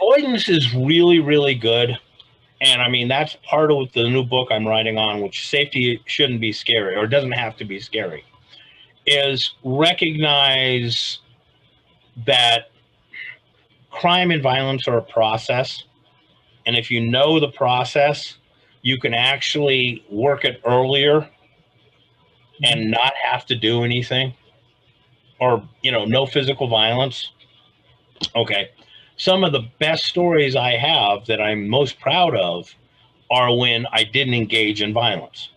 avoidance is really, really good. And I mean, that's part of the new book I'm writing on, which safety shouldn't be scary, or doesn't have to be scary, is recognize that crime and violence are a process. And if you know the process, you can actually work it earlier and not have to do anything, or, no physical violence. Okay. Some of the best stories I have that I'm most proud of are when I didn't engage in violence.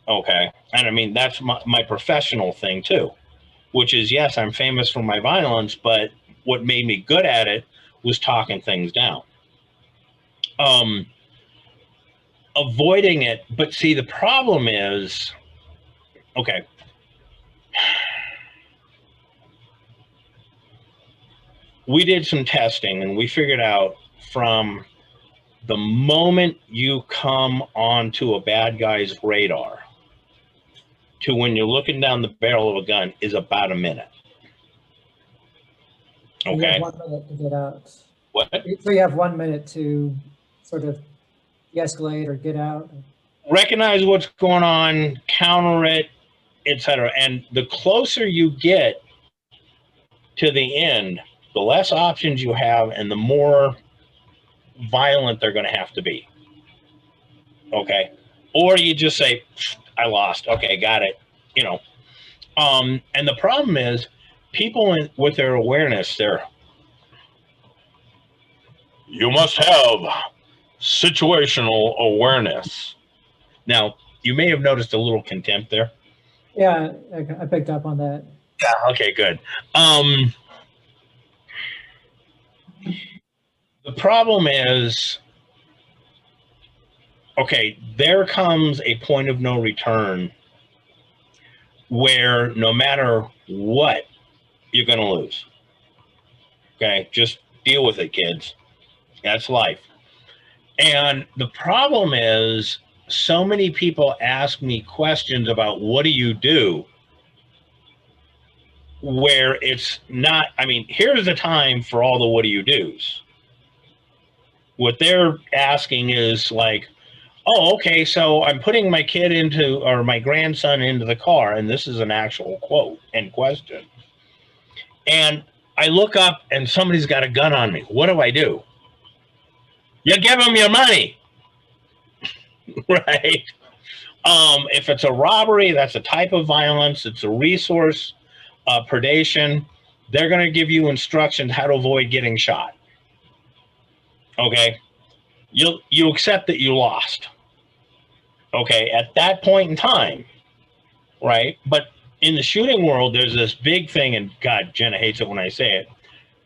Okay. And I mean, that's my professional thing too, which is, yes, I'm famous for my violence, but what made me good at it was talking things down. Avoiding it. But see, the problem is, okay, we did some testing and we figured out from the moment you come onto a bad guy's radar to when you're looking down the barrel of a gun is about a minute. Okay. You have 1 minute to get out. What? So you have 1 minute to sort of de-escalate or get out. Recognize what's going on, counter it, etc. And the closer you get to the end, the less options you have and the more violent they're going to have to be. Okay. Or you just say, I lost. Okay, got it. And the problem is people with their awareness, you must have situational awareness. Now, you may have noticed a little contempt there. Yeah, I picked up on that. Yeah, okay, good. The problem is, okay, there comes a point of no return where no matter what, you're going to lose. Okay, just deal with it, kids. That's life. And the problem is, so many people ask me questions about what do you do, where it's not, I mean, here's the time for all the what do you do's. What they're asking is like, oh, okay, so I'm putting my kid into, or my grandson into the car, and this is an actual quote and question. And I look up and somebody's got a gun on me. What do I do? You give them your money. Right? If it's a robbery, that's a type of violence. It's a resource predation. They're going to give you instructions how to avoid getting shot. Okay? You accept that you lost. Okay? At that point in time, right? But in the shooting world, there's this big thing, and God, Jenna hates it when I say it,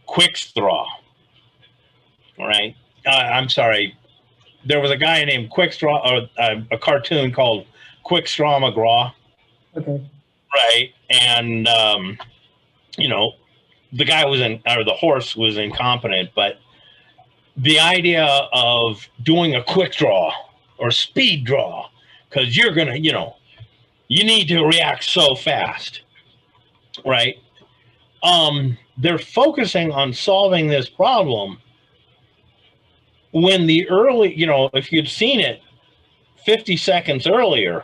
quick straw. All right? I'm sorry. There was a guy named Quick Straw, or a cartoon called Quick Straw McGraw. Okay. Right. And, the guy was or the horse was incompetent, but the idea of doing a quick draw or speed draw, because you're going to, you need to react so fast. Right. They're focusing on solving this problem when the early, if you'd seen it 50 seconds earlier,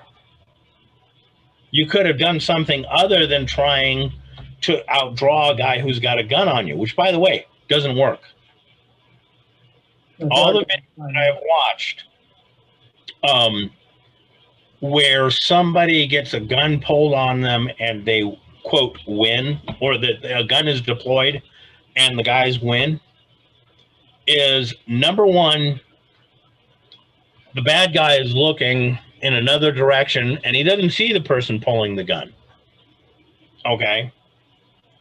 you could have done something other than trying to outdraw a guy who's got a gun on you, which, by the way, doesn't work. All the videos that I have watched where somebody gets a gun pulled on them and they, quote, win, or that a gun is deployed and the guys win, is number one, the bad guy is looking in another direction and he doesn't see the person pulling the gun. Okay.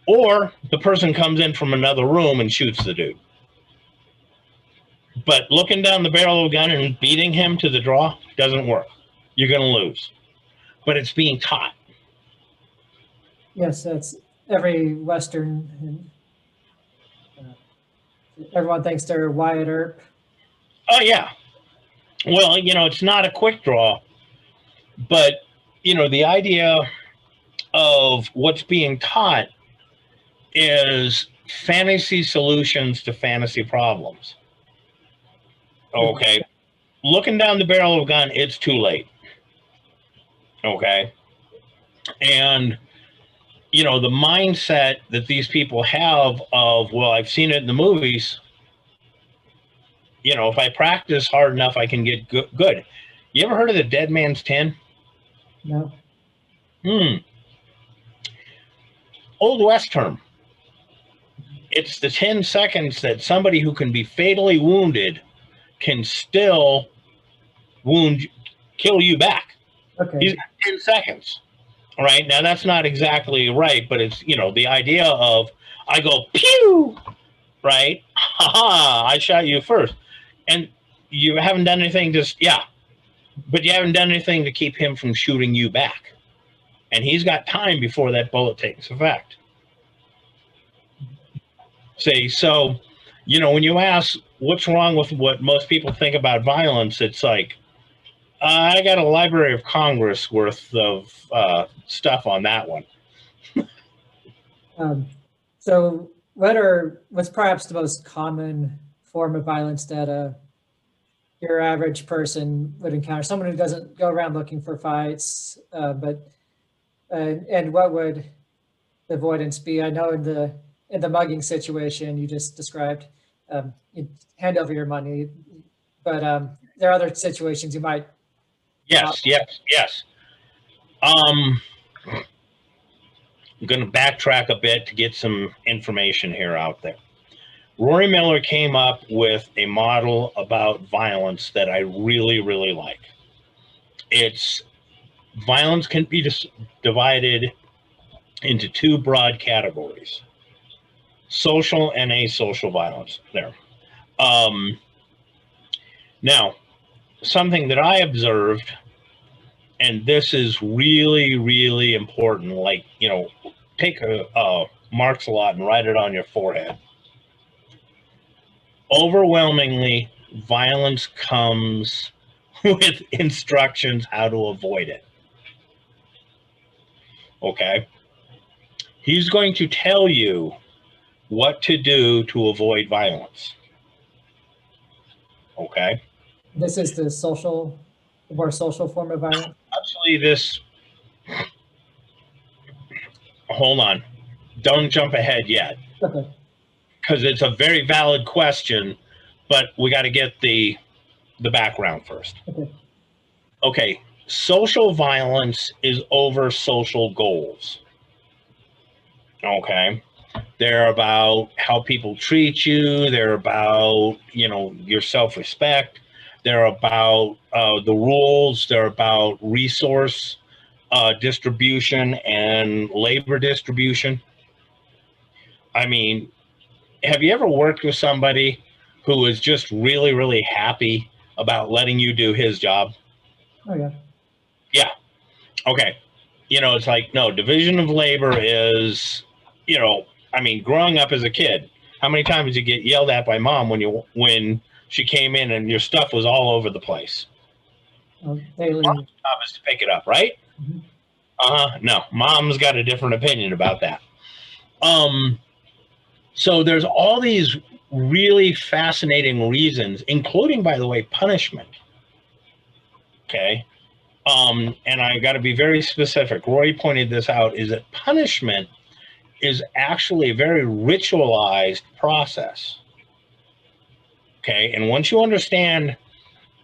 Or the person comes in from another room and shoots the dude. But looking down the barrel of a gun and beating him to the draw doesn't work. You're going to lose. But it's being taught. Yes, that's every Western. Everyone thinks they're Wyatt Earp. Oh, yeah. Well, it's not a quick draw, but, the idea of what's being taught is fantasy solutions to fantasy problems. Okay. Looking down the barrel of a gun, it's too late. Okay. And, you know, the mindset that these people have of, well, I've seen it in the movies. You know, if I practice hard enough, I can get good. You ever heard of the dead man's 10? No. Old West term. It's the 10 seconds that somebody who can be fatally wounded can still kill you back. Okay. He's got 10 seconds. Right? Now, that's not exactly right, but it's, you know, the idea of I go, pew, right? Ha, I shot you first. And you haven't done anything, but you haven't done anything to keep him from shooting you back. And he's got time before that bullet takes effect. See, so, you know, when you ask what's wrong with what most people think about violence, it's like, I got a Library of Congress worth of stuff on that one. So what's perhaps the most common form of violence that your average person would encounter? Someone who doesn't go around looking for fights, and what would the avoidance be? I know in the mugging situation you just described, you hand over your money, but there are other situations you might. Yes. I'm going to backtrack a bit to get some information here out there. Rory Miller came up with a model about violence that I really, really like. It's violence can be divided into two broad categories: social and asocial violence. There. Now, something that I observed, and this is really, really important, like, you know, take a Mark's lot and write it on your forehead. Overwhelmingly, violence comes with instructions how to avoid it. Okay? He's going to tell you what to do to avoid violence. Okay? This is the more social form of violence? Actually, hold on. Don't jump ahead yet. Okay. Because it's a very valid question, but we got to get the background first. Okay. Social violence is over social goals. Okay. They're about how people treat you. They're about, you know, your self-respect. They're about the rules. They're about resource distribution and labor distribution. I mean, have you ever worked with somebody who is just really, really happy about letting you do his job? Oh, yeah. Yeah. Okay. You know, it's like, no, division of labor is, you know, I mean, growing up as a kid, how many times did you get yelled at by mom when she came in and your stuff was all over the place? Daily. Mom's job is to pick it up, right? Mm-hmm. No, mom's got a different opinion about that. So there's all these really fascinating reasons, including, by the way, punishment. Okay. And I got to be very specific. Roy pointed this out, is that punishment is actually a very ritualized process. Okay. And once you understand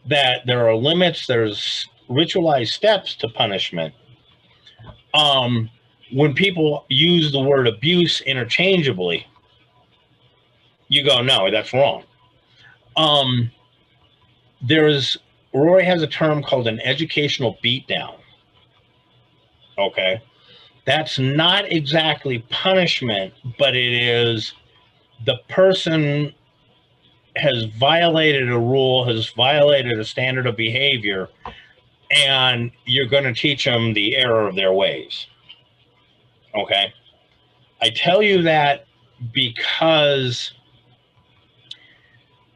that there are limits, there's ritualized steps to punishment. When people use the word abuse interchangeably, you go, no, that's wrong. Roy has a term called an educational beatdown. Okay. That's not exactly punishment, but it is the person has violated a rule, has violated a standard of behavior, and you're going to teach them the error of their ways. Okay. I tell you that because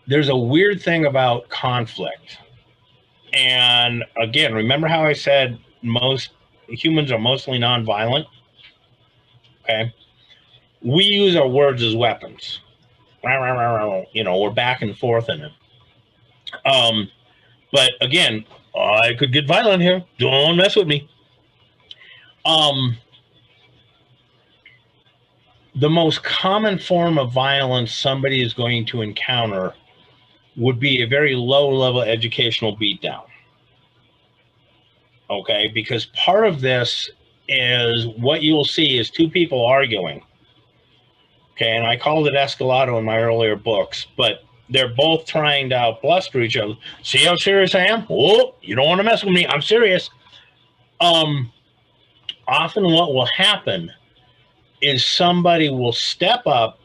there's a weird thing about conflict. And again, remember how I said most humans are mostly nonviolent? Okay. we use our words as weapons. You know, we're back and forth in it. But again, I could get violent here. Don't mess with me. The most common form of violence somebody is going to encounter would be a very low-level educational beatdown. Okay, because part of this is what you'll see is two people arguing. Okay, and I called it escalado in my earlier books, but they're both trying to outbluster each other. See how serious I am? Oh, you don't want to mess with me. I'm serious. Often what will happen is somebody will step up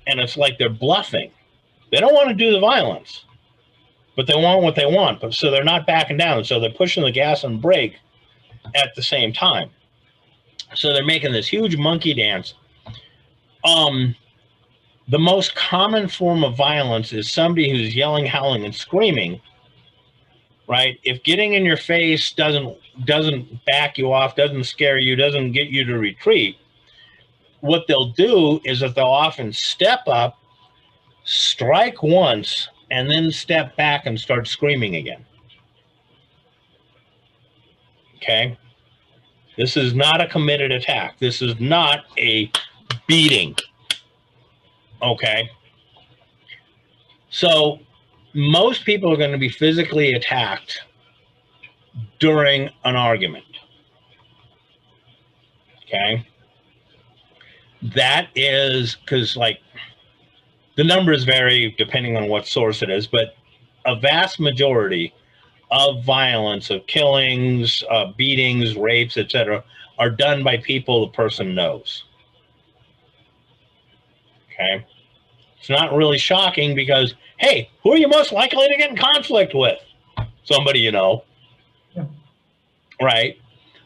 and it's like they're bluffing. They don't want to do the violence, but they want what they want. But so they're not backing down. So they're pushing the gas and brake at the same time. So they're making this huge monkey dance. The most common form of violence is somebody who's yelling, howling, and screaming, right? If getting in your face doesn't back you off, doesn't scare you, doesn't get you to retreat, what they'll do is that they'll often step up, strike once, and then step back and start screaming again. Okay? This is not a committed attack. This is not a beating. Okay? So most people are going to be physically attacked during an argument. Okay? That is because, like, the numbers vary depending on what source it is, but a vast majority of violence, of killings, beatings, rapes, etc., are done by people the person knows. Okay? It's not really shocking because, hey, who are you most likely to get in conflict with? Somebody you know. Yeah. Right?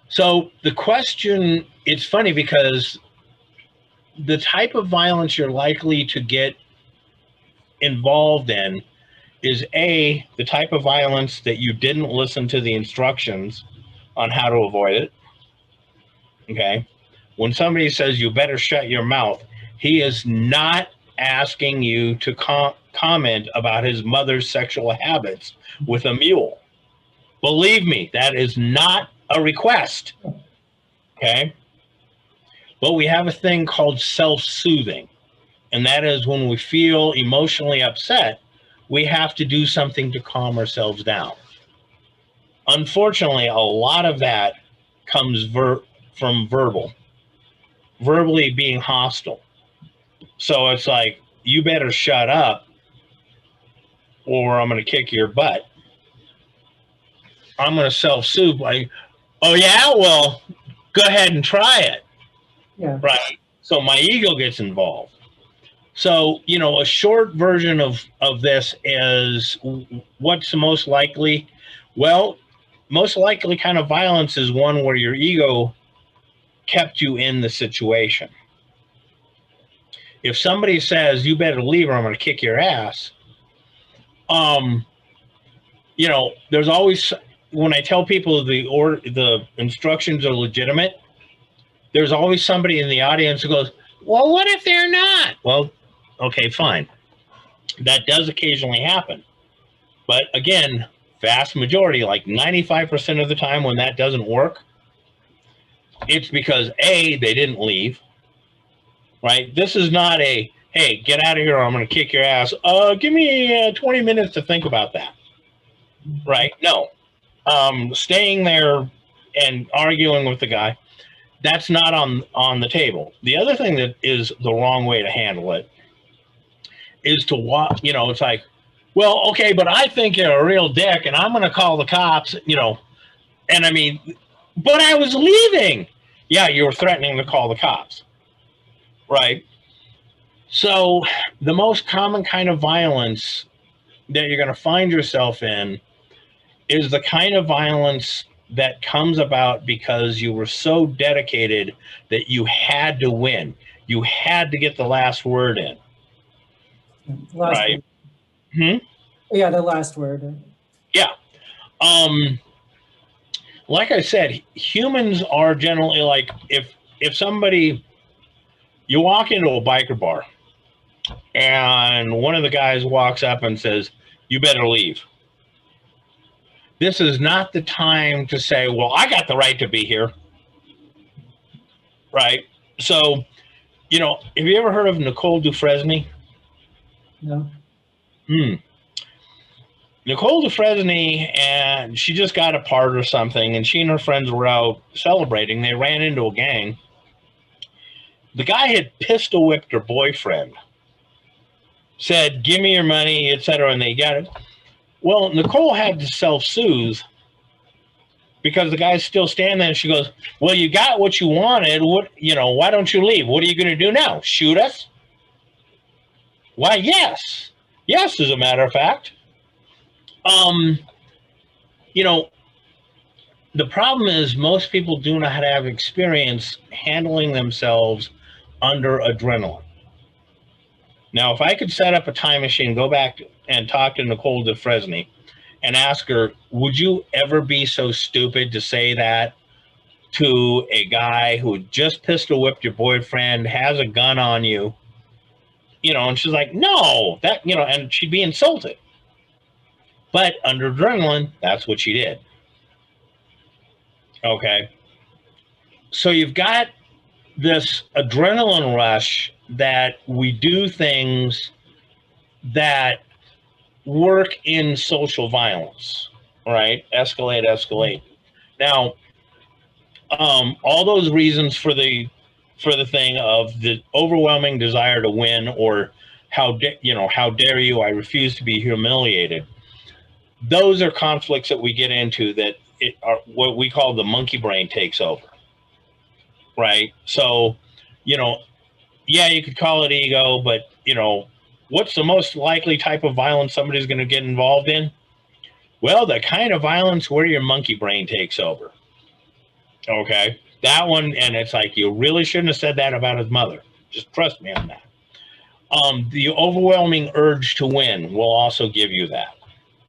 So the question, it's funny because the type of violence you're likely to get involved in is A, the type of violence that you didn't listen to the instructions on how to avoid it. Okay? When somebody says you better shut your mouth, he is not asking you to comment about his mother's sexual habits with a mule. Believe me, that is not a request. Okay? But we have a thing called self-soothing. And that is when we feel emotionally upset, we have to do something to calm ourselves down. Unfortunately, a lot of that comes from verbally being hostile. So it's like, you better shut up or I'm going to kick your butt. I'm going to self-soothe like, oh yeah, well, go ahead and try it. Yeah. Right. So my ego gets involved. So, you know, a short version of this is what's most likely? Well, most likely kind of violence is one where your ego kept you in the situation. If somebody says, you better leave or I'm going to kick your ass, you know, there's always, when I tell people the instructions are legitimate, there's always somebody in the audience who goes, well, what if they're not? Well, okay, fine. That does occasionally happen. But again, vast majority, like 95% of the time when that doesn't work, it's because A, they didn't leave, right? This is not a, hey, get out of here or I'm going to kick your ass. Give me 20 minutes to think about that, right? No. Staying there and arguing with the guy, that's not on the table. The other thing that is the wrong way to handle it is to watch, you know, it's like, well, okay, but I think you're a real dick and I'm going to call the cops, you know. And I mean, but I was leaving. Yeah, you were threatening to call the cops, right? So the most common kind of violence that you're going to find yourself in is the kind of violence that comes about because you were so dedicated that you had to win. You had to get the last word in. Right? Yeah, the last word. Yeah. Like I said, humans are generally like, if somebody, You walk into a biker bar, and one of the guys walks up and says, "You better leave." This is not the time to say, "Well, I got the right to be here." Right? So, you know, have you ever heard of Nicole Dufresne? No. Nicole Dufresne, and she just got a part or something, and she and her friends were out celebrating. They ran into a gang. The guy had pistol whipped her boyfriend, said, "Give me your money," etc., and they got it. Well, Nicole had to self-soothe because the guy's still standing there, and she goes, "Well, you got what you wanted. What, you know, why don't you leave? What are you going to do now? Shoot us?" Why, yes. Yes, as a matter of fact. You know, the problem is most people do not have experience handling themselves under adrenaline. Now, if I could set up a time machine, go back and talk to Nicole Dufresne and ask her, would you ever be so stupid to say that to a guy who just pistol whipped your boyfriend, has a gun on you, you know? And she's like, no, that, you know, and she'd be insulted. But under adrenaline, that's what she did. Okay. So you've got this adrenaline rush that we do things that work in social violence, right? Escalate, escalate. Now, all those reasons for the thing of the overwhelming desire to win, or how dare you, I refuse to be humiliated. Those are conflicts that we get into that are what we call the monkey brain takes over, right? So, you know, yeah, you could call it ego, but, you know, what's the most likely type of violence somebody's going to get involved in? Well, the kind of violence where your monkey brain takes over. Okay, that one, and it's like, you really shouldn't have said that about his mother. Just trust me on that. The overwhelming urge to win will also give you that.